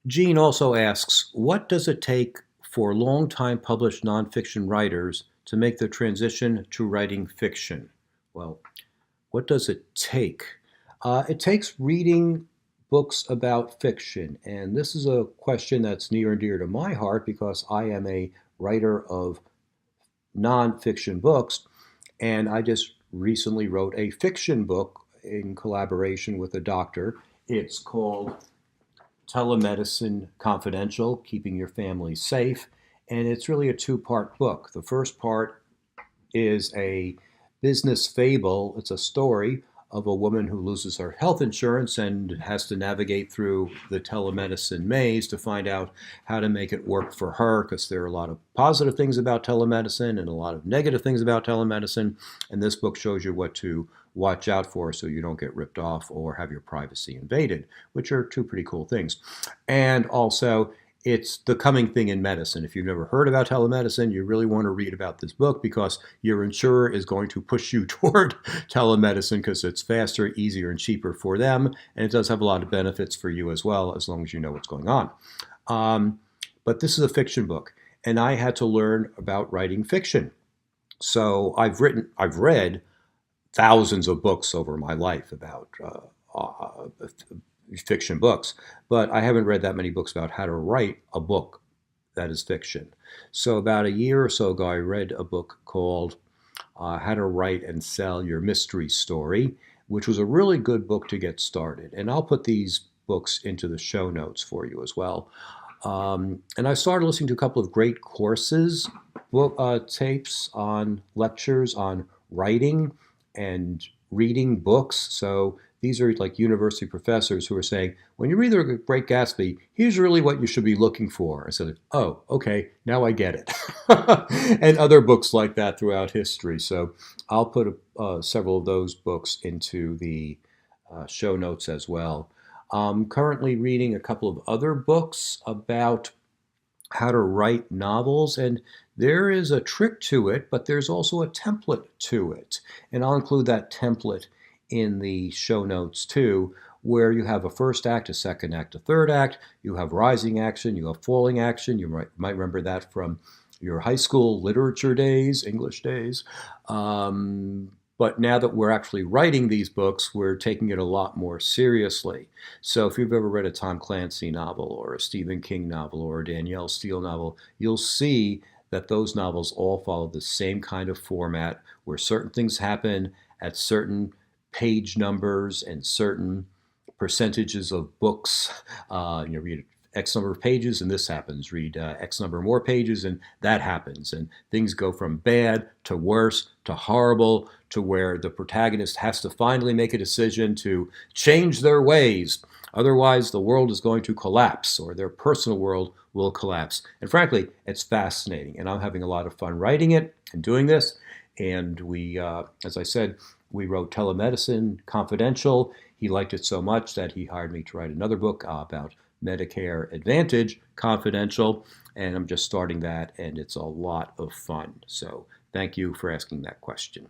Gene also asks, what does it take for long-time published nonfiction writers to make the transition to writing fiction? Well, what does it take? It takes reading books about fiction, and this is a question that's near and dear to my heart because I am a writer of nonfiction books, and I just recently wrote a fiction book in collaboration with a doctor. It's called Telemedicine Confidential, Keeping Your Family Safe. And it's really a two-part book. The first part is a business fable. It's a story of a woman who loses her health insurance and has to navigate through the telemedicine maze to find out how to make it work for her, because there are a lot of positive things about telemedicine and a lot of negative things about telemedicine. And this book shows you what to watch out for so you don't get ripped off or have your privacy invaded, which are two pretty cool things. And also, it's the coming thing in medicine. If you've never heard about telemedicine, you really want to read about this book because your insurer is going to push you toward telemedicine because it's faster, easier, and cheaper for them. And it does have a lot of benefits for you as well, as long as you know what's going on. But this is a fiction book, and I had to learn about writing fiction. So I've read thousands of books over my life about fiction books, but I haven't read that many books about how to write a book that is fiction. So about a year or so ago, I read a book called How to Write and Sell Your Mystery Story, which was a really good book to get started. And I'll put these books into the show notes for you as well. And I started listening to a couple of great courses, tapes on lectures on writing and reading books. So these are like university professors who are saying, when you read The Great Gatsby, here's really what you should be looking for. I said, oh, okay, now I get it. And other books like that throughout history. So I'll put several of those books into the show notes as well. I'm currently reading a couple of other books about how to write novels, and there is a trick to it, but there's also a template to it. And I'll include that template in the show notes too, where you have a first act, a second act, a third act, you have rising action, you have falling action. You might remember that from your high school literature days, English days. But now that we're actually writing these books, we're taking it a lot more seriously. So if you've ever read a Tom Clancy novel or a Stephen King novel or a Danielle Steele novel, you'll see that those novels all follow the same kind of format where certain things happen at certain page numbers and certain percentages of books. You read X number of pages and this happens. Read X number more pages and that happens. And things go from bad to worse to horrible to where the protagonist has to finally make a decision to change their ways. Otherwise, the world is going to collapse or their personal world will collapse. And frankly, it's fascinating. And I'm having a lot of fun writing it and doing this. And we, as I said, we wrote Telemedicine Confidential. He liked it so much that he hired me to write another book about Medicare Advantage Confidential. And I'm just starting that, and it's a lot of fun. So thank you for asking that question.